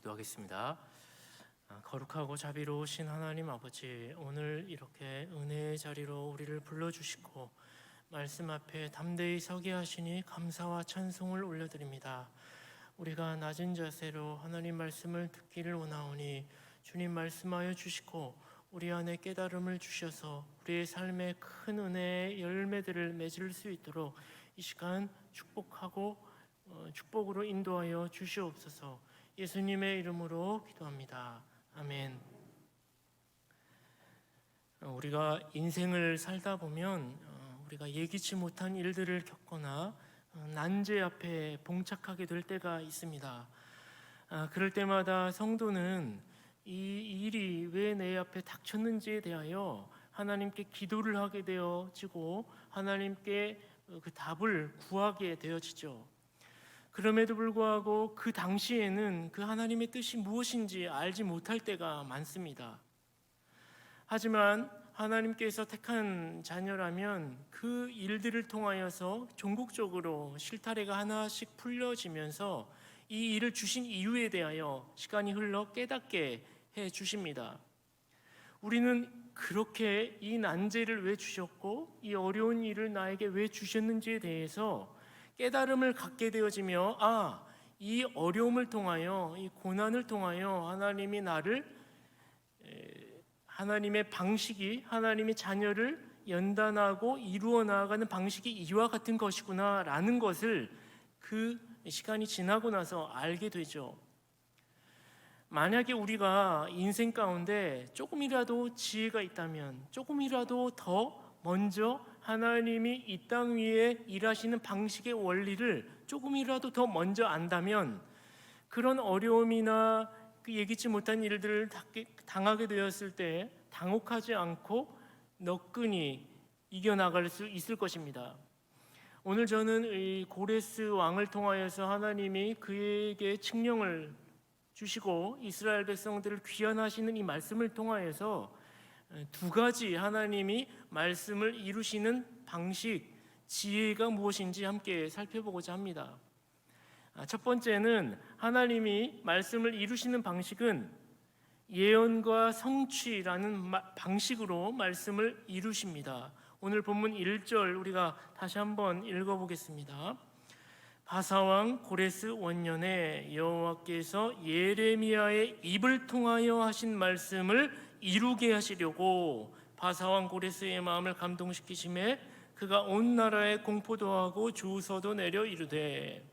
기도하겠습니다. 거룩하고 자비로우신 하나님 아버지, 오늘 이렇게 은혜의 자리로 우리를 불러주시고 말씀 앞에 담대히 서게 하시니 감사와 찬송을 올려드립니다. 우리가 낮은 자세로 하나님 말씀을 듣기를 원하오니 주님 말씀하여 주시고 우리 안에 깨달음을 주셔서 우리의 삶에 큰 은혜의 열매들을 맺을 수 있도록 이 시간 축복으로 인도하여 주시옵소서. 예수님의 이름으로 기도합니다. 아멘. 우리가 인생을 살다 보면 우리가 예기치 못한 일들을 겪거나 난제 앞에 봉착하게 될 때가 있습니다. 그럴 때마다 성도는 이 일이 왜 내 앞에 닥쳤는지에 대하여 하나님께 기도를 하게 되어지고 하나님께 그 답을 구하게 되어지죠. 그럼에도 불구하고 그 당시에는 그 하나님의 뜻이 무엇인지 알지 못할 때가 많습니다. 하지만 하나님께서 택한 자녀라면 그 일들을 통하여서 종국적으로 실타래가 하나씩 풀려지면서 이 일을 주신 이유에 대하여 시간이 흘러 깨닫게 해 주십니다. 우리는 그렇게 이 난제를 왜 주셨고 이 어려운 일을 나에게 왜 주셨는지에 대해서 깨달음을 갖게 되어지며 이 어려움을 통하여 이 고난을 통하여 하나님이 나를 하나님의 방식이 하나님의 자녀를 연단하고 이루어 나아가는 방식이 이와 같은 것이구나 라는 것을 그 시간이 지나고 나서 알게 되죠. 만약에 우리가 인생 가운데 조금이라도 지혜가 있다면 조금이라도 더 먼저 하나님이 이 땅 위에 일하시는 방식의 원리를 조금이라도 더 먼저 안다면 그런 어려움이나 그 예기치 못한 일들을 당하게 되었을 때 당혹하지 않고 너끈히 이겨나갈 수 있을 것입니다. 오늘 저는 이 고레스 왕을 통하여서 하나님이 그에게 칙령을 주시고 이스라엘 백성들을 귀환하시는 이 말씀을 통하여서 두 가지 하나님이 말씀을 이루시는 방식, 지혜가 무엇인지 함께 살펴보고자 합니다. 첫 번째는 하나님이 말씀을 이루시는 방식은 예언과 성취라는 방식으로 말씀을 이루십니다. 오늘 본문 1절 우리가 다시 한번 읽어보겠습니다. 바사왕 고레스 원년에 여호와께서 예레미야의 입을 통하여 하신 말씀을 이루게 하시려고 바사왕 고레스의 마음을 감동시키심에 그가 온 나라에 공포도 하고 주서도 내려 이르되.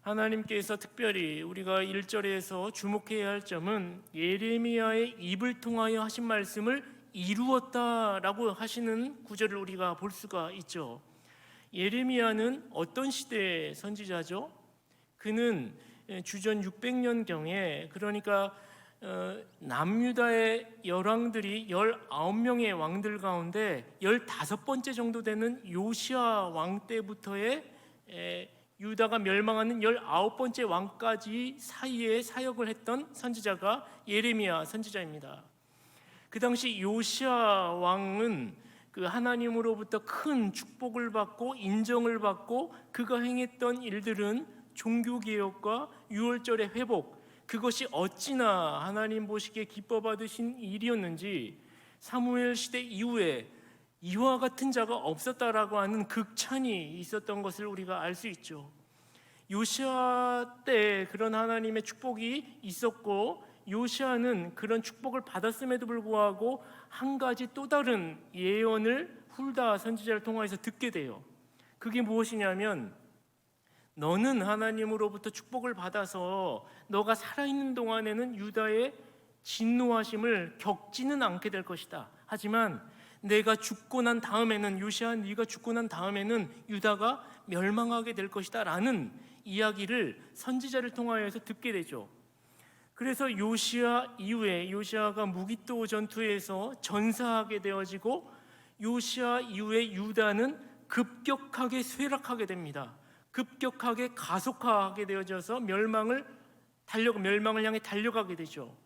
하나님께서 특별히 우리가 1절에서 주목해야 할 점은 예레미야의 입을 통하여 하신 말씀을 이루었다라고 하시는 구절을 우리가 볼 수가 있죠. 예레미야는 어떤 시대의 선지자죠? 그는 주전 600년경에 그러니까 남유다의 열왕들이 19명의 왕들 가운데 15번째 정도 되는 요시야 왕 때부터의 유다가 멸망하는 19번째 왕까지 사이에 사역을 했던 선지자가 예레미야 선지자입니다. 그 당시 요시야 왕은 그 하나님으로부터 큰 축복을 받고 인정을 받고 그가 행했던 일들은 종교개혁과 유월절의 회복, 그것이 어찌나 하나님 보시기에 기뻐 받으신 일이었는지 사무엘 시대 이후에 이와 같은 자가 없었다라고 하는 극찬이 있었던 것을 우리가 알 수 있죠. 요시야 때 그런 하나님의 축복이 있었고 요시야는 그런 축복을 받았음에도 불구하고 한 가지 또 다른 예언을 훌다 선지자를 통해서 듣게 돼요. 그게 무엇이냐면 너는 하나님으로부터 축복을 받아서 너가 살아있는 동안에는 유다의 진노하심을 겪지는 않게 될 것이다. 하지만 내가 죽고 난 다음에는 요시야 네가 죽고 난 다음에는 유다가 멸망하게 될 것이다 라는 이야기를 선지자를 통하여서 듣게 되죠. 그래서 요시야 이후에 요시야가 무기또 전투에서 전사하게 되어지고 요시야 이후에 유다는 급격하게 쇠락하게 됩니다. 급격하게 가속화하게 되어져서 멸망을 향해 달려가게 되죠.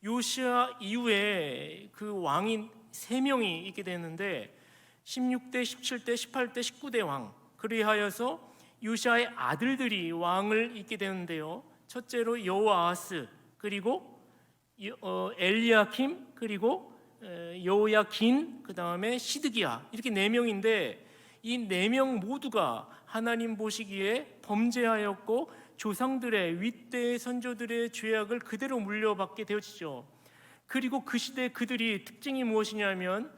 요시야 이후에 그 왕이 3명이 있게 되는데 16대, 17대, 18대, 19대 왕, 그리하여서 요시야의 아들들이 왕을 잇게 되는데요. 첫째로 여호아하스, 그리고 엘리야킴, 그리고 여호야긴, 그 다음에 시드기야, 이렇게 4명인데 이 4명 모두가 하나님 보시기에 범죄하였고 조상들의 윗대 선조들의 죄악을 그대로 물려받게 되어지죠. 그리고 그 시대 그들이 특징이 무엇이냐면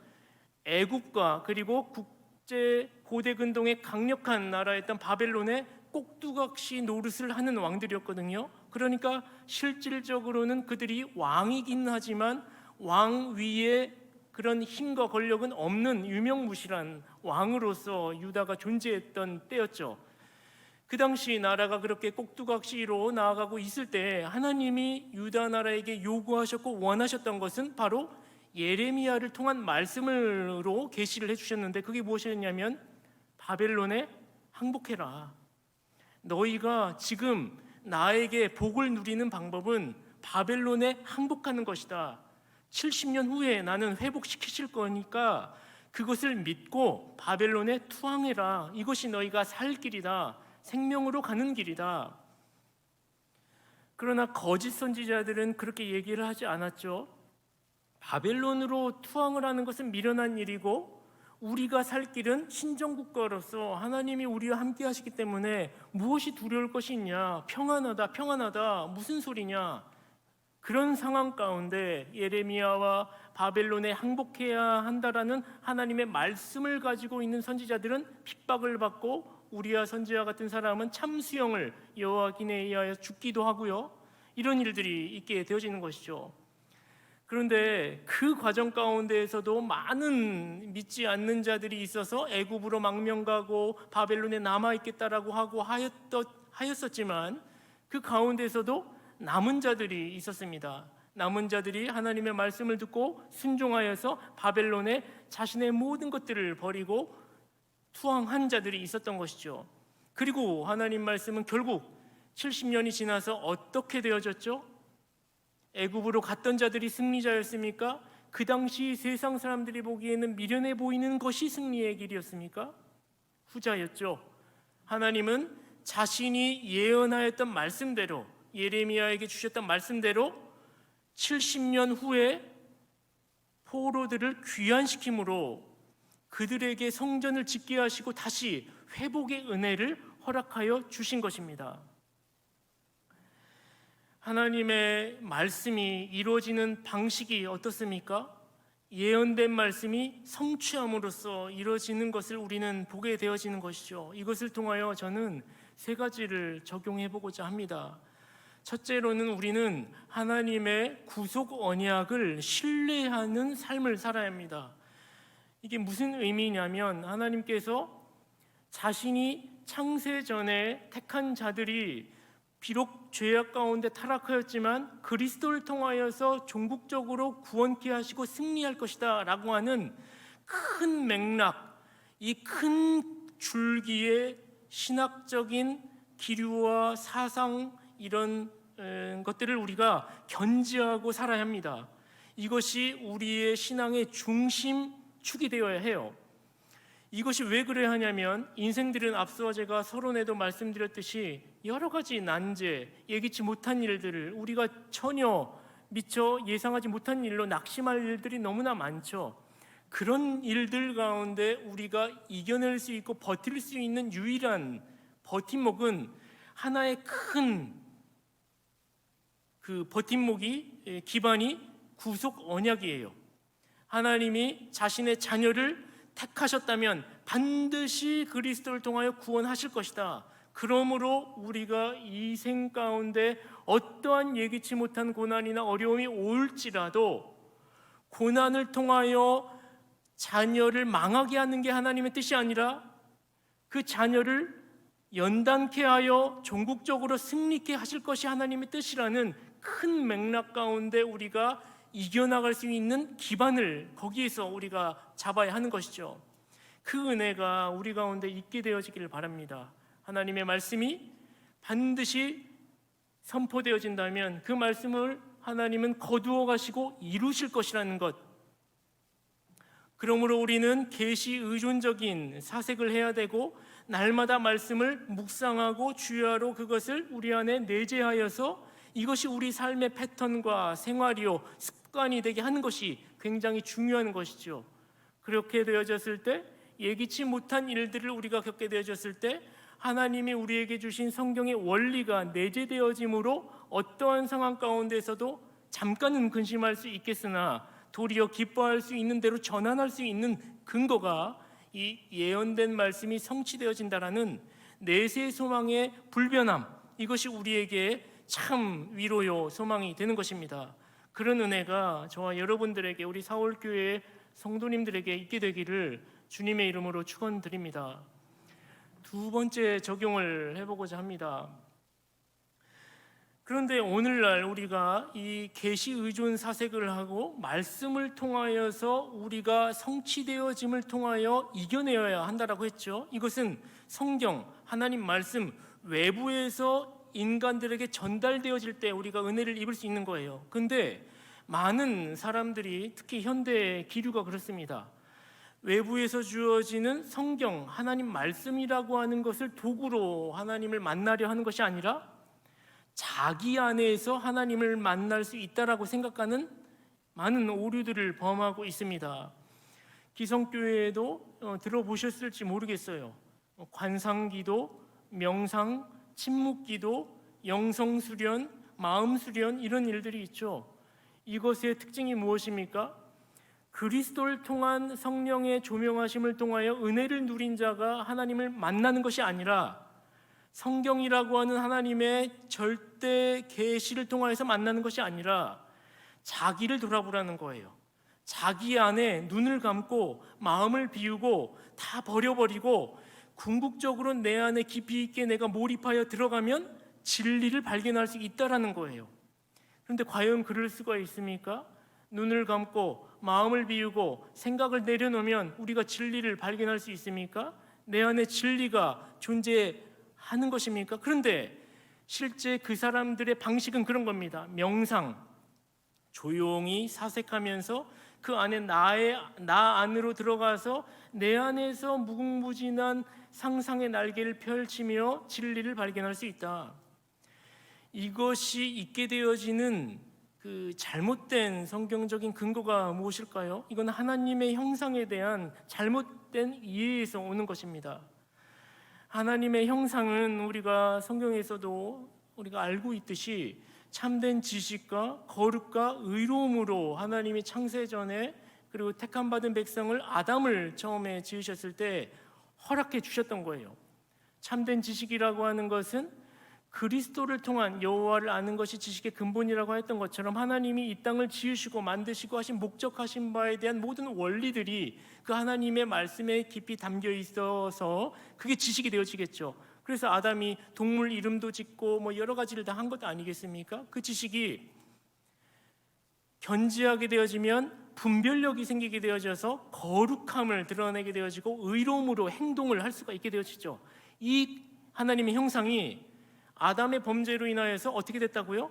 애굽과 그리고 국제 고대 근동의 강력한 나라였던 바벨론의 꼭두각시 노릇을 하는 왕들이었거든요. 그러니까 실질적으로는 그들이 왕이긴 하지만 왕 위에 그런 힘과 권력은 없는 유명무실한 왕으로서 유다가 존재했던 때였죠. 그 당시 나라가 그렇게 꼭두각시로 나아가고 있을 때 하나님이 유다 나라에게 요구하셨고 원하셨던 것은 바로 예레미야를 통한 말씀으로 계시를 해주셨는데 그게 무엇이었냐면 바벨론에 항복해라. 너희가 지금 나에게 복을 누리는 방법은 바벨론에 항복하는 것이다. 70년 후에 나는 회복시키실 거니까 그것을 믿고 바벨론에 투항해라. 이것이 너희가 살 길이다. 생명으로 가는 길이다. 그러나 거짓 선지자들은 그렇게 얘기를 하지 않았죠. 바벨론으로 투항을 하는 것은 미련한 일이고 우리가 살 길은 신정국가로서 하나님이 우리와 함께 하시기 때문에 무엇이 두려울 것이 있냐, 평안하다 평안하다 무슨 소리냐. 그런 상황 가운데 예레미야와 바벨론에 항복해야 한다라는 하나님의 말씀을 가지고 있는 선지자들은 핍박을 받고 우리야 선지자 같은 사람은 참수형을 여호와긴에 의하여 죽기도 하고요. 이런 일들이 있게 되어지는 것이죠. 그런데 그 과정 가운데에서도 많은 믿지 않는 자들이 있어서 애굽으로 망명가고 바벨론에 남아있겠다라고 하고 하였었지만 그 가운데서도 남은 자들이 있었습니다. 남은 자들이 하나님의 말씀을 듣고 순종하여서 바벨론에 자신의 모든 것들을 버리고 투항한 자들이 있었던 것이죠. 그리고 하나님 말씀은 결국 70년이 지나서 어떻게 되어졌죠? 애굽으로 갔던 자들이 승리자였습니까? 그 당시 세상 사람들이 보기에는 미련해 보이는 것이 승리의 길이었습니까? 후자였죠. 하나님은 자신이 예언하였던 말씀대로 예레미야에게 주셨던 말씀대로 70년 후에 포로들을 귀환시킴으로 그들에게 성전을 짓게 하시고 다시 회복의 은혜를 허락하여 주신 것입니다. 하나님의 말씀이 이루어지는 방식이 어떻습니까? 예언된 말씀이 성취함으로써 이루어지는 것을 우리는 보게 되어지는 것이죠. 이것을 통하여 저는 3가지를 적용해 보고자 합니다. 첫째로는 우리는 하나님의 구속 언약을 신뢰하는 삶을 살아야 합니다. 이게 무슨 의미냐면 하나님께서 자신이 창세 전에 택한 자들이 비록 죄악 가운데 타락하였지만 그리스도를 통하여서 종국적으로 구원케 하시고 승리할 것이다 라고 하는 큰 맥락, 이 큰 줄기의 신학적인 기류와 사상 이런 것들을 우리가 견지하고 살아야 합니다. 이것이 우리의 신앙의 중심축이 되어야 해요. 이것이 왜 그래야 하냐면 인생들은 앞서 제가 서론에도 말씀드렸듯이 여러 가지 난제, 예기치 못한 일들을 우리가 전혀 미처 예상하지 못한 일로 낙심할 일들이 너무나 많죠. 그런 일들 가운데 우리가 이겨낼 수 있고 버틸 수 있는 유일한 버팀목은 하나의 큰 그 버팀목이 기반이 구속 언약이에요. 하나님이 자신의 자녀를 택하셨다면 반드시 그리스도를 통하여 구원하실 것이다. 그러므로 우리가 이 생 가운데 어떠한 예기치 못한 고난이나 어려움이 올지라도 고난을 통하여 자녀를 망하게 하는 게 하나님의 뜻이 아니라 그 자녀를 연단케 하여 종국적으로 승리케 하실 것이 하나님의 뜻이라는 큰 맥락 가운데 우리가 이겨나갈 수 있는 기반을 거기에서 우리가 잡아야 하는 것이죠. 그 은혜가 우리 가운데 있게 되어지기를 바랍니다. 하나님의 말씀이 반드시 선포되어진다면 그 말씀을 하나님은 거두어 가시고 이루실 것이라는 것, 그러므로 우리는 계시 의존적인 사색을 해야 되고 날마다 말씀을 묵상하고 주야로 그것을 우리 안에 내재하여서 이것이 우리 삶의 패턴과 생활이요 습관이 되게 하는 것이 굉장히 중요한 것이죠. 그렇게 되어졌을 때 예기치 못한 일들을 우리가 겪게 되어졌을 때 하나님이 우리에게 주신 성경의 원리가 내재되어짐으로 어떠한 상황 가운데서도 잠깐은 근심할 수 있겠으나 도리어 기뻐할 수 있는 대로 전환할 수 있는 근거가 이 예언된 말씀이 성취되어진다라는 내세 소망의 불변함, 이것이 우리에게 참 위로요 소망이 되는 것입니다. 그런 은혜가 저와 여러분들에게, 우리 사월교회 성도님들에게 있게 되기를 주님의 이름으로 축원드립니다. 두 번째 적용을 해보고자 합니다. 그런데 오늘날 우리가 이 계시 의존 사색을 하고 말씀을 통하여서 우리가 성취되어짐을 통하여 이겨내어야 한다라고 했죠. 이것은 성경, 하나님 말씀 외부에서 인간들에게 전달되어질 때 우리가 은혜를 입을 수 있는 거예요. 근데 많은 사람들이, 특히 현대 기류가 그렇습니다. 외부에서 주어지는 성경, 하나님 말씀이라고 하는 것을 도구로 하나님을 만나려 하는 것이 아니라 자기 안에서 하나님을 만날 수 있다라고 생각하는 많은 오류들을 범하고 있습니다. 기성교회에도 들어보셨을지 모르겠어요. 관상기도, 명상, 침묵기도, 영성수련, 마음수련, 이런 일들이 있죠. 이것의 특징이 무엇입니까? 그리스도를 통한 성령의 조명하심을 통하여 은혜를 누린 자가 하나님을 만나는 것이 아니라 성경이라고 하는 하나님의 절대 계시를 통하여서 만나는 것이 아니라 자기를 돌아보라는 거예요. 자기 안에 눈을 감고 마음을 비우고 다 버려버리고 궁극적으로 내 안에 깊이 있게 내가 몰입하여 들어가면 진리를 발견할 수 있다라는 거예요. 그런데 과연 그럴 수가 있습니까? 눈을 감고 마음을 비우고 생각을 내려놓으면 우리가 진리를 발견할 수 있습니까? 내 안에 진리가 존재하는 것입니까? 그런데 실제 그 사람들의 방식은 그런 겁니다. 명상, 조용히 사색하면서 그 안에 나 안으로 들어가서 내 안에서 무궁무진한 상상의 날개를 펼치며 진리를 발견할 수 있다. 이것이 있게 되어지는 그 잘못된 성경적인 근거가 무엇일까요? 이건 하나님의 형상에 대한 잘못된 이해에서 오는 것입니다. 하나님의 형상은 우리가 성경에서도 우리가 알고 있듯이 참된 지식과 거룩과 의로움으로 하나님이 창세 전에 그리고 택함 받은 백성을 아담을 처음에 지으셨을 때 허락해 주셨던 거예요. 참된 지식이라고 하는 것은 그리스도를 통한 여호와를 아는 것이 지식의 근본이라고 했던 것처럼 하나님이 이 땅을 지으시고 만드시고 하신 목적하신 바에 대한 모든 원리들이 그 하나님의 말씀에 깊이 담겨 있어서 그게 지식이 되어지겠죠. 그래서 아담이 동물 이름도 짓고 뭐 여러 가지를 다 한 것도 아니겠습니까? 그 지식이 견지하게 되어지면 분별력이 생기게 되어져서 거룩함을 드러내게 되어지고 의로움으로 행동을 할 수가 있게 되어지죠. 이 하나님의 형상이 아담의 범죄로 인하여서 어떻게 됐다고요?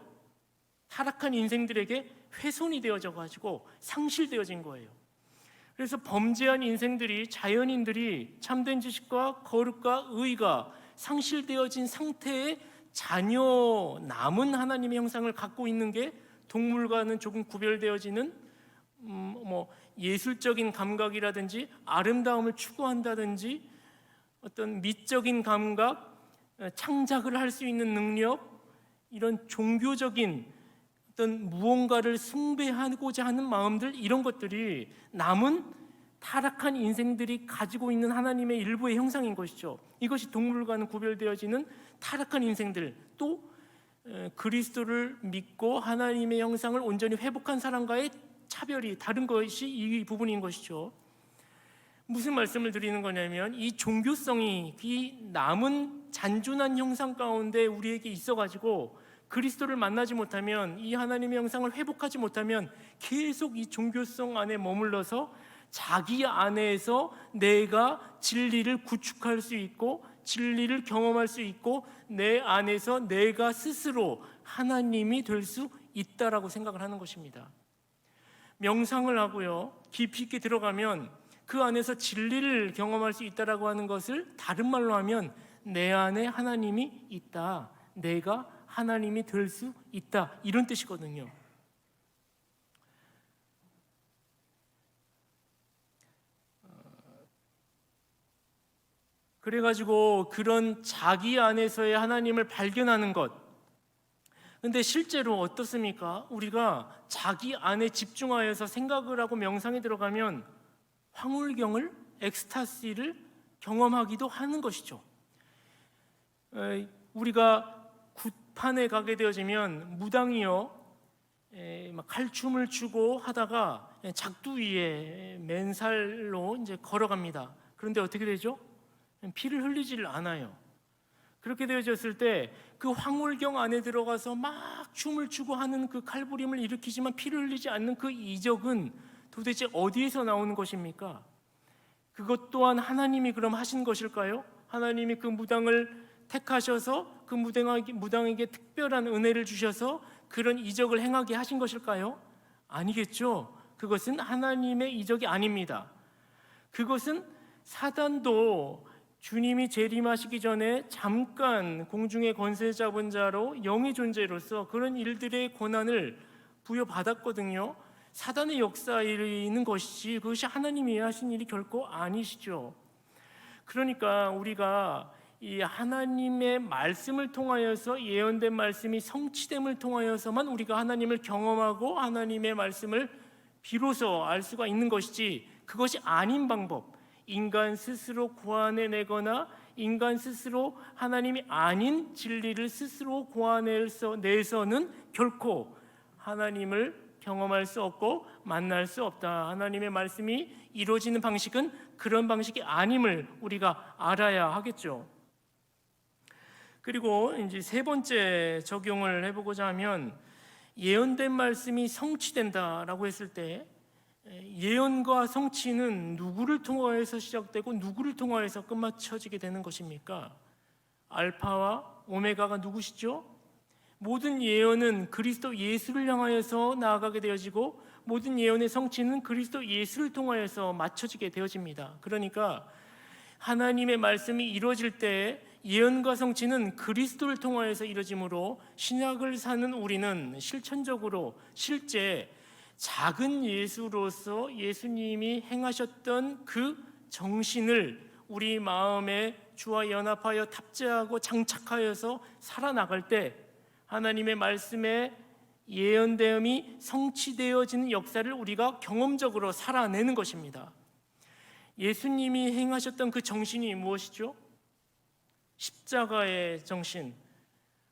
타락한 인생들에게 훼손이 되어져 가지고 상실되어진 거예요. 그래서 범죄한 인생들이, 자연인들이 참된 지식과 거룩과 의가 상실되어진 상태의 자녀 남은 하나님의 형상을 갖고 있는 게 동물과는 조금 구별되어지는 예술적인 감각이라든지 아름다움을 추구한다든지 어떤 미적인 감각, 창작을 할 수 있는 능력, 이런 종교적인 어떤 무언가를 숭배하고자 하는 마음들, 이런 것들이 남은 타락한 인생들이 가지고 있는 하나님의 일부의 형상인 것이죠. 이것이 동물과는 구별되어지는 타락한 인생들, 또 그리스도를 믿고 하나님의 형상을 온전히 회복한 사람과의 차별이 다른 것이 이 부분인 것이죠. 무슨 말씀을 드리는 거냐면 이 종교성이 이 남은 잔존한 형상 가운데 우리에게 있어가지고 그리스도를 만나지 못하면, 이 하나님의 형상을 회복하지 못하면 계속 이 종교성 안에 머물러서 자기 안에서 내가 진리를 구축할 수 있고 진리를 경험할 수 있고 내 안에서 내가 스스로 하나님이 될 수 있다라고 생각을 하는 것입니다. 명상을 하고요, 깊이 있게 들어가면 그 안에서 진리를 경험할 수 있다라고 하는 것을 다른 말로 하면 내 안에 하나님이 있다, 내가 하나님이 될 수 있다, 이런 뜻이거든요. 그래가지고 그런 자기 안에서의 하나님을 발견하는 것. 근데 실제로 어떻습니까? 우리가 자기 안에 집중하여서 생각을 하고 명상에 들어가면 황홀경을, 엑스타시를 경험하기도 하는 것이죠. 우리가 굿판에 가게 되어지면 무당이요, 막 칼춤을 추고 하다가 작두 위에 맨살로 이제 걸어갑니다. 그런데 어떻게 되죠? 피를 흘리질 않아요. 그렇게 되어졌을 때 그 황홀경 안에 들어가서 막 춤을 추고 하는 그 칼부림을 일으키지만 피를 흘리지 않는 그 이적은 도대체 어디에서 나오는 것입니까? 그것 또한 하나님이 그럼 하신 것일까요? 하나님이 그 무당을 택하셔서 그 무당에게 특별한 은혜를 주셔서 그런 이적을 행하게 하신 것일까요? 아니겠죠. 그것은 하나님의 이적이 아닙니다. 그것은 사단도 주님이 재림하시기 전에 잠깐 공중의 권세 잡은 자로 영의 존재로서 그런 일들의 권한을 부여받았거든요. 사단의 역사에 있는 것이지 그것이 하나님이 하신 일이 결코 아니시죠. 그러니까 우리가 이 하나님의 말씀을 통하여서 예언된 말씀이 성취됨을 통하여서만 우리가 하나님을 경험하고 하나님의 말씀을 비로소 알 수가 있는 것이지, 그것이 아닌 방법, 인간 스스로 고안해내거나 인간 스스로 하나님이 아닌 진리를 스스로 고안해내서는 결코 하나님을 경험할 수 없고 만날 수 없다. 하나님의 말씀이 이루어지는 방식은 그런 방식이 아님을 우리가 알아야 하겠죠. 그리고 이제 세 번째 적용을 해보고자 하면, 예언된 말씀이 성취된다라고 했을 때 예언과 성취는 누구를 통하여서 시작되고 누구를 통하여서 끝마쳐지게 되는 것입니까? 알파와 오메가가 누구시죠? 모든 예언은 그리스도 예수를 향하여서 나아가게 되어지고 모든 예언의 성취는 그리스도 예수를 통하여서 맞춰지게 되어집니다. 그러니까 하나님의 말씀이 이루어질 때 예언과 성취는 그리스도를 통하여서 이루어지므로 신약을 사는 우리는 실천적으로 실제 작은 예수로서 예수님이 행하셨던 그 정신을 우리 마음에 주와 연합하여 탑재하고 장착하여서 살아나갈 때 하나님의 말씀에 예언됨이 성취되어지는 역사를 우리가 경험적으로 살아내는 것입니다. 예수님이 행하셨던 그 정신이 무엇이죠? 십자가의 정신.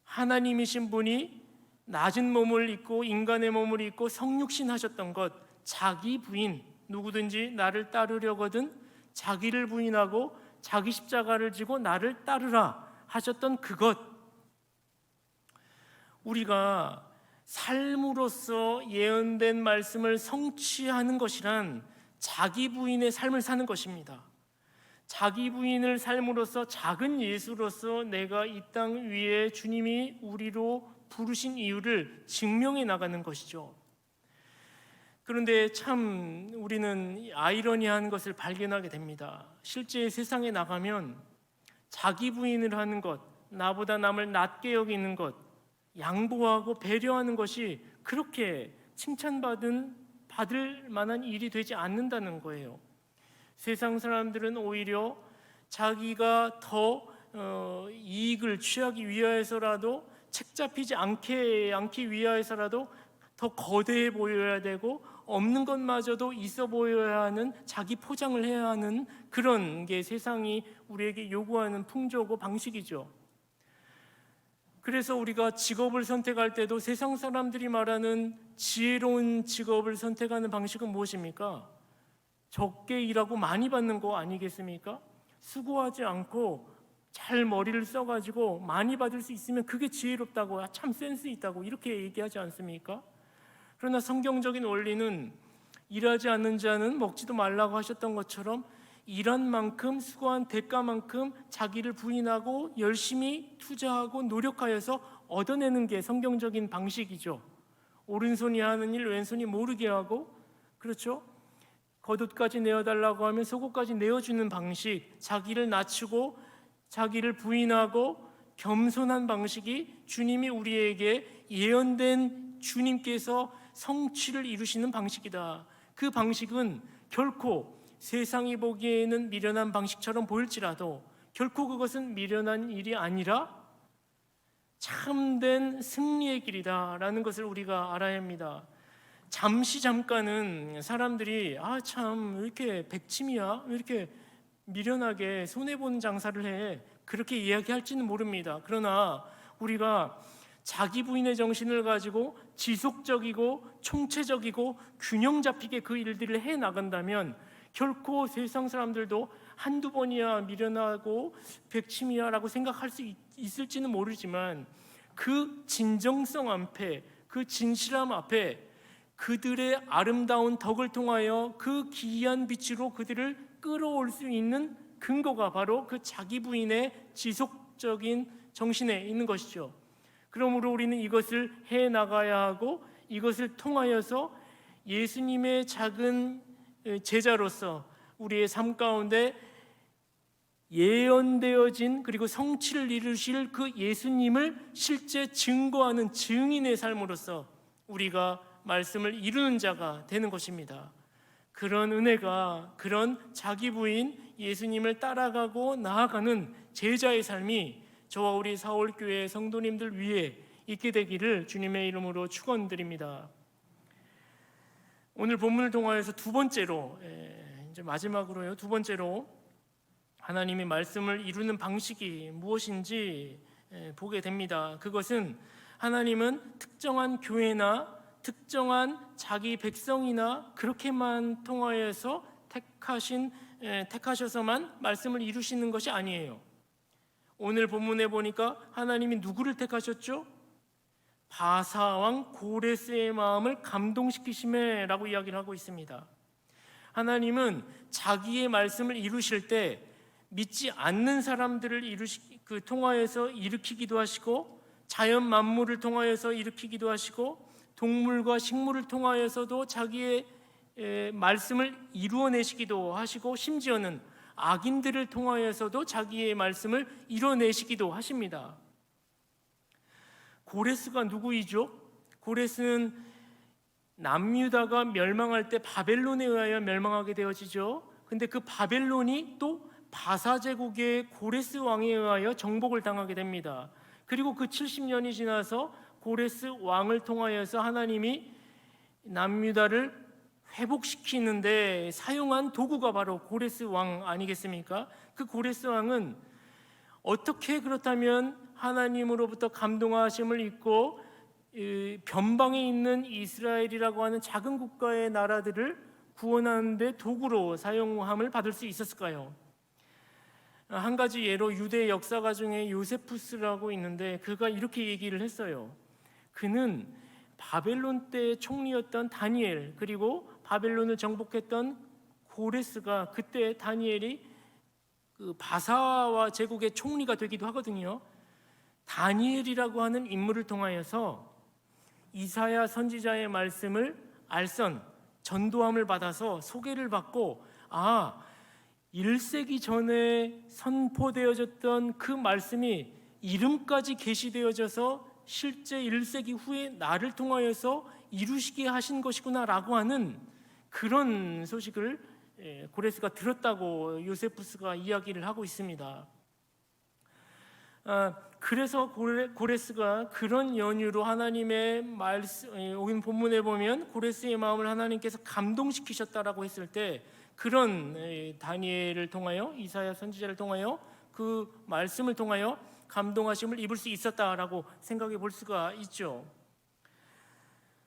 하나님이신 분이 낮은 몸을 입고 인간의 몸을 입고 성육신 하셨던 것, 자기 부인, 누구든지 나를 따르려거든 자기를 부인하고 자기 십자가를 지고 나를 따르라 하셨던 그것, 우리가 삶으로서 예언된 말씀을 성취하는 것이란 자기 부인의 삶을 사는 것입니다. 자기 부인을 삶으로써 작은 예수로서 내가 이 땅 위에 주님이 우리로 부르신 이유를 증명해 나가는 것이죠. 그런데 참 우리는 아이러니한 것을 발견하게 됩니다. 실제 세상에 나가면 자기 부인을 하는 것, 나보다 남을 낮게 여기는 것, 양보하고 배려하는 것이 그렇게 받을 만한 일이 되지 않는다는 거예요. 세상 사람들은 오히려 자기가 더 이익을 취하기 위하여서라도, 책 잡히지 않기 위하여서라도 더 거대해 보여야 되고 없는 것마저도 있어 보여야 하는, 자기 포장을 해야 하는 그런 게 세상이 우리에게 요구하는 풍조고 방식이죠. 그래서 우리가 직업을 선택할 때도 세상 사람들이 말하는 지혜로운 직업을 선택하는 방식은 무엇입니까? 적게 일하고 많이 받는 거 아니겠습니까? 수고하지 않고 잘 머리를 써가지고 많이 받을 수 있으면 그게 지혜롭다고, 참 센스 있다고 이렇게 얘기하지 않습니까? 그러나 성경적인 원리는 일하지 않는 자는 먹지도 말라고 하셨던 것처럼 일한 만큼 수고한 대가만큼 자기를 부인하고 열심히 투자하고 노력하여서 얻어내는 게 성경적인 방식이죠. 오른손이 하는 일 왼손이 모르게 하고, 그렇죠? 겉옷까지 내어달라고 하면 속옷까지 내어주는 방식, 자기를 낮추고 자기를 부인하고 겸손한 방식이 주님이 우리에게 예언된 주님께서 성취를 이루시는 방식이다. 그 방식은 결코 세상이 보기에는 미련한 방식처럼 보일지라도 결코 그것은 미련한 일이 아니라 참된 승리의 길이다라는 것을 우리가 알아야 합니다. 잠깐은 사람들이 참 왜 이렇게 백치미야? 왜 이렇게 미련하게 손해보는 장사를 해? 그렇게 이야기할지는 모릅니다. 그러나 우리가 자기 부인의 정신을 가지고 지속적이고 총체적이고 균형 잡히게 그 일들을 해 나간다면 결코 세상 사람들도 한두 번이야 미련하고 백치미야라고 생각할 수 있을지는 모르지만 그 진정성 앞에, 그 진실함 앞에 그들의 아름다운 덕을 통하여 그 기이한 빛으로 그들을 끌어올 수 있는 근거가 바로 그 자기 부인의 지속적인 정신에 있는 것이죠. 그러므로 우리는 이것을 해 나가야 하고 이것을 통하여서 예수님의 작은 제자로서 우리의 삶 가운데 예언되어진 그리고 성취를 이루실 그 예수님을 실제 증거하는 증인의 삶으로서 우리가 말씀을 이루는 자가 되는 것입니다. 그런 은혜가, 그런 자기 부인 예수님을 따라가고 나아가는 제자의 삶이 저와 우리 사월교회 성도님들 위해 있게 되기를 주님의 이름으로 축원드립니다. 오늘 본문을 통하여서 두 번째로, 이제 마지막으로요, 두 번째로 하나님이 말씀을 이루는 방식이 무엇인지 보게 됩니다. 그것은 하나님은 특정한 교회나 특정한 자기 백성이나 그렇게만 통하여서 택하셔서만 말씀을 이루시는 것이 아니에요. 오늘 본문에 보니까 하나님이 누구를 택하셨죠? 바사왕 고레스의 마음을 감동시키심에라고 이야기를 하고 있습니다. 하나님은 자기의 말씀을 이루실 때 믿지 않는 사람들을 통하여서 일으키기도 하시고 자연 만물을 통하여서 일으키기도 하시고 동물과 식물을 통하여서도 자기의 말씀을 이루어내시기도 하시고 심지어는 악인들을 통하여서도 자기의 말씀을 이뤄내시기도 하십니다. 고레스가 누구이죠? 고레스는 남유다가 멸망할 때 바벨론에 의하여 멸망하게 되어지죠. 근데 그 바벨론이 또 바사제국의 고레스 왕에 의하여 정복을 당하게 됩니다. 그리고 그 70년이 지나서 고레스 왕을 통하여서 하나님이 남유다를 회복시키는데 사용한 도구가 바로 고레스 왕 아니겠습니까? 그 고레스 왕은 어떻게 그렇다면 하나님으로부터 감동하심을 입고 변방에 있는 이스라엘이라고 하는 작은 국가의 나라들을 구원하는 데 도구로 사용함을 받을 수 있었을까요? 한 가지 예로 유대 역사가 중에 요세푸스라고 있는데 그가 이렇게 얘기를 했어요. 그는 바벨론 때 총리였던 다니엘 그리고 바벨론을 정복했던 고레스가 그때 다니엘이 그 바사와 제국의 총리가 되기도 하거든요. 다니엘이라고 하는 인물을 통하여서 이사야 선지자의 말씀을 전도함을 받아서 소개를 받고 1세기 전에 선포되어졌던 그 말씀이 이름까지 계시되어져서 실제 1세기 후에 나를 통하여서 이루시게 하신 것이구나 라고 하는 그런 소식을 고레스가 들었다고 요세푸스가 이야기를 하고 있습니다. 그래서 고레스가 그런 연유로 하나님의 말씀, 여기 본문에 보면 고레스의 마음을 하나님께서 감동시키셨다라고 했을 때 그런 다니엘을 통하여 이사야 선지자를 통하여 그 말씀을 통하여 감동하심을 입을 수 있었다라고 생각해 볼 수가 있죠.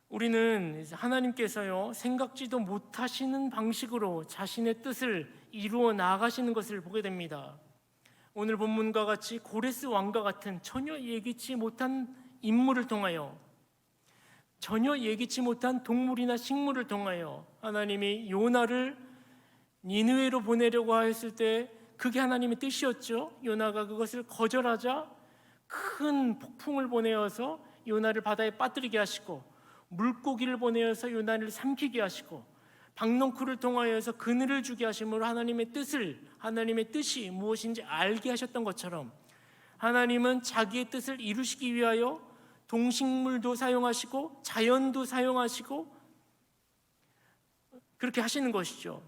우리는 하나님께서요 생각지도 못하시는 방식으로 자신의 뜻을 이루어 나가시는 것을 보게 됩니다. 오늘 본문과 같이 고레스 왕과 같은 전혀 예기치 못한 인물을 통하여 전혀 예기치 못한 동물이나 식물을 통하여 하나님이 요나를 니느웨로 보내려고 하였을 때 그게 하나님의 뜻이었죠. 요나가 그것을 거절하자 큰 폭풍을 보내어서 요나를 바다에 빠뜨리게 하시고 물고기를 보내어서 요나를 삼키게 하시고 박농쿨을 통하여서 그늘을 주게 하심으로 하나님의 뜻이 무엇인지 알게 하셨던 것처럼 하나님은 자기의 뜻을 이루시기 위하여 동식물도 사용하시고 자연도 사용하시고 그렇게 하시는 것이죠.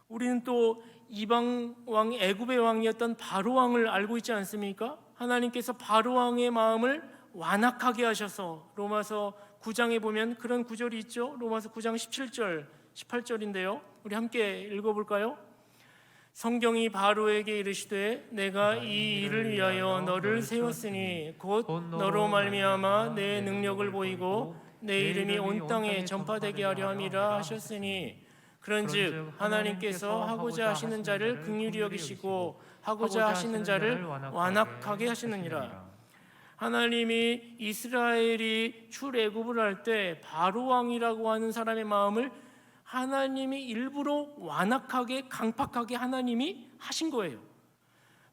우리는 또 이방 왕 애굽의 왕이었던 바로 왕을 알고 있지 않습니까? 하나님께서 바로 왕의 마음을 완악하게 하셔서 로마서 9장에 보면 그런 구절이 있죠. 로마서 9장 17절 18절인데요 우리 함께 읽어볼까요? 성경이 바로에게 이르시되 내가 이 일을 위하여 너를 세웠으니 곧 너로 말미암아 내 능력을 보이고 내 이름이 온 땅에 전파되게 하려 함이라 하셨으니 그런즉 하나님께서 하고자 하시는 자를 긍휼히 여기시고 하고자 하시는 자를 완악하게 하시느니라. 하나님이 이스라엘이 출애굽을 할 때 바로 왕이라고 하는 사람의 마음을 하나님이 일부러 완악하게 강팍하게 하나님이 하신 거예요.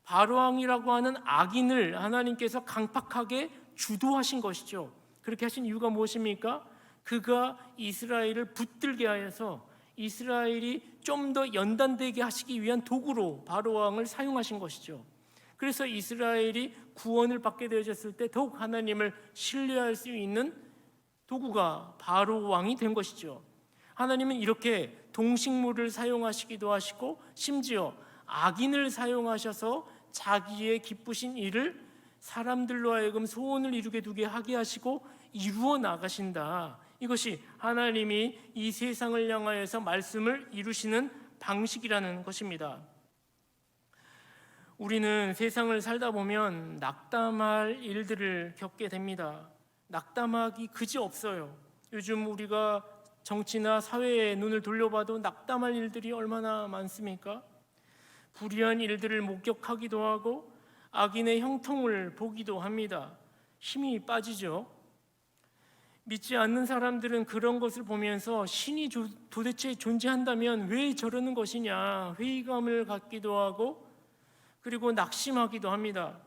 바로 왕이라고 하는 악인을 하나님께서 강팍하게 주도하신 것이죠. 그렇게 하신 이유가 무엇입니까? 그가 이스라엘을 붙들게 하여서 이스라엘이 좀 더 연단되게 하시기 위한 도구로 바로 왕을 사용하신 것이죠. 그래서 이스라엘이 구원을 받게 되어졌을 때 더욱 하나님을 신뢰할 수 있는 도구가 바로 왕이 된 것이죠. 하나님은 이렇게 동식물을 사용하시기도 하시고 심지어 악인을 사용하셔서 자기의 기쁘신 일을 사람들로 하여금 소원을 이루게 두게 하게 하시고 이루어 나가신다. 이것이 하나님이 이 세상을 향하여서 말씀을 이루시는 방식이라는 것입니다. 우리는 세상을 살다 보면 낙담할 일들을 겪게 됩니다. 낙담하기 그지없어요. 요즘 우리가 정치나 사회에 눈을 돌려봐도 낙담할 일들이 얼마나 많습니까? 불의한 일들을 목격하기도 하고 악인의 형통을 보기도 합니다. 힘이 빠지죠. 믿지 않는 사람들은 그런 것을 보면서 신이 도대체 존재한다면 왜 저러는 것이냐 회의감을 갖기도 하고 그리고 낙심하기도 합니다.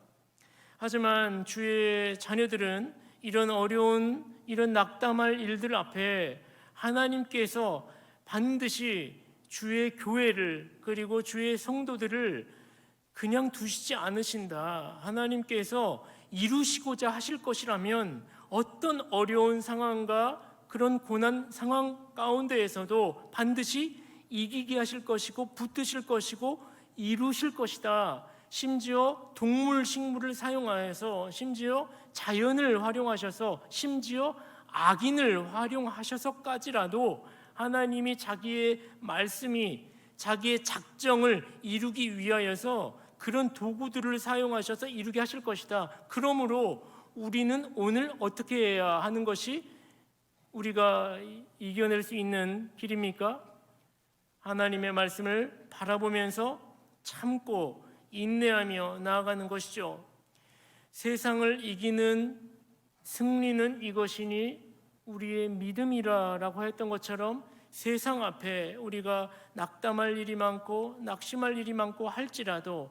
하지만 주의 자녀들은 이런 어려운 이런 낙담할 일들 앞에 하나님께서 반드시 주의 교회를 그리고 주의 성도들을 그냥 두시지 않으신다. 하나님께서 이루시고자 하실 것이라면 어떤 어려운 상황과 그런 고난 상황 가운데에서도 반드시 이기게 하실 것이고 붙드실 것이고 이루실 것이다. 심지어 동물 식물을 사용하여서 심지어 자연을 활용하셔서 심지어 악인을 활용하셔서까지라도 하나님이 자기의 말씀이 자기의 작정을 이루기 위하여서 그런 도구들을 사용하셔서 이루게 하실 것이다. 그러므로 우리는 오늘 어떻게 해야 하는 것이 우리가 이겨낼 수 있는 길입니까? 하나님의 말씀을 바라보면서 참고 인내하며 나아가는 것이죠. 세상을 이기는 승리는 이것이니 우리의 믿음이라라고 했던 것처럼 세상 앞에 우리가 낙담할 일이 많고 낙심할 일이 많고 할지라도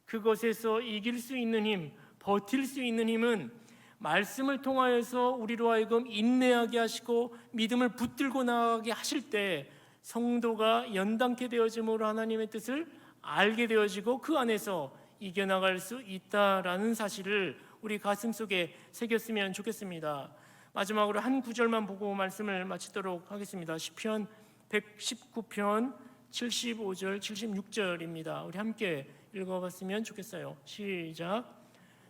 그것에서 이길 수 있는 힘, 버틸 수 있는 힘은 말씀을 통하여서 우리로 하여금 인내하게 하시고 믿음을 붙들고 나가게 하실 때 성도가 연단케 되어짐으로 하나님의 뜻을 알게 되어지고 그 안에서 이겨나갈 수 있다라는 사실을 우리 가슴속에 새겼으면 좋겠습니다. 마지막으로 한 구절만 보고 말씀을 마치도록 하겠습니다. 시편 119편 75절 76절입니다. 우리 함께 읽어봤으면 좋겠어요. 시작.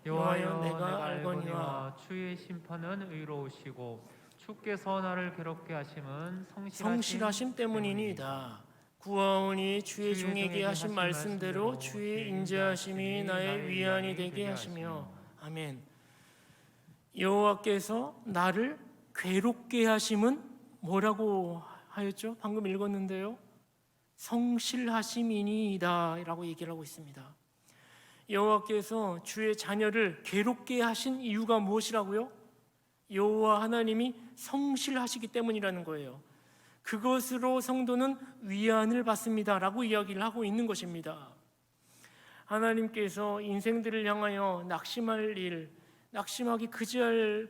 여호와여 내가 알거니와 주의 심판은 의로우시고 주께서 나를 괴롭게 하심은 성실하심 때문이니이다. 구하오니 주의 종에게 하신 말씀대로 주의 인자하심이 나의 위안이 되게 하시며 아멘. 여호와께서 나를 괴롭게 하심은 뭐라고 하였죠? 방금 읽었는데요. 성실하심이니이다 라고 얘기를 하고 있습니다. 여호와께서 주의 자녀를 괴롭게 하신 이유가 무엇이라고요? 여호와 하나님이 성실하시기 때문이라는 거예요. 그것으로 성도는 위안을 받습니다 라고 이야기를 하고 있는 것입니다. 하나님께서 인생들을 향하여 낙심할 일, 낙심하기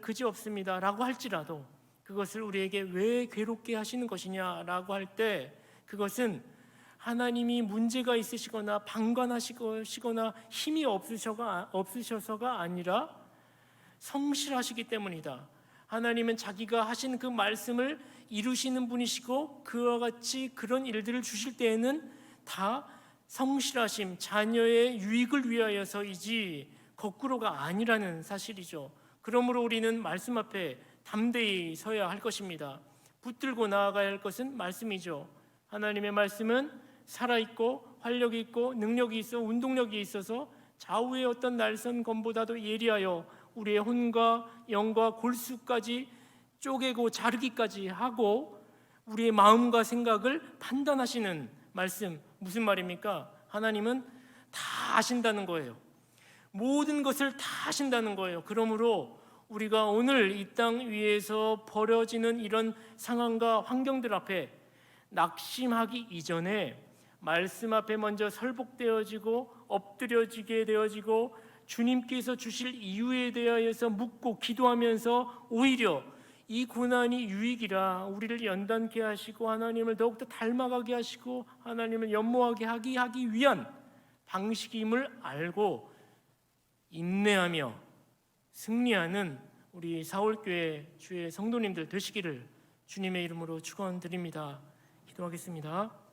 그지없습니다 라고 할지라도 그것을 우리에게 왜 괴롭게 하시는 것이냐라고 할 때 그것은 하나님이 문제가 있으시거나 방관하시거나 힘이 없으셔서가 아니라 성실하시기 때문이다. 하나님은 자기가 하신 그 말씀을 이루시는 분이시고 그와 같이 그런 일들을 주실 때에는 다 성실하심, 자녀의 유익을 위하여서이지 거꾸로가 아니라는 사실이죠. 그러므로 우리는 말씀 앞에 담대히 서야 할 것입니다. 붙들고 나아가야 할 것은 말씀이죠. 하나님의 말씀은 살아있고 활력이 있고 능력이 있어 운동력이 있어서 좌우의 어떤 날선 검보다도 예리하여 우리의 혼과 영과 골수까지 쪼개고 자르기까지 하고 우리의 마음과 생각을 판단하시는 말씀. 무슨 말입니까? 하나님은 다 아신다는 거예요. 모든 것을 다 아신다는 거예요. 그러므로 우리가 오늘 이 땅 위에서 벌어지는 이런 상황과 환경들 앞에 낙심하기 이전에 말씀 앞에 먼저 설복되어지고 엎드려지게 되어지고 주님께서 주실 이유에 대하여서 묻고 기도하면서 오히려 이 고난이 유익이라 우리를 연단케 하시고 하나님을 더욱더 닮아가게 하시고 하나님을 연모하게 하기 위한 방식임을 알고 인내하며 승리하는 우리 사울교회 주의 성도님들 되시기를 주님의 이름으로 축원드립니다. 기도하겠습니다.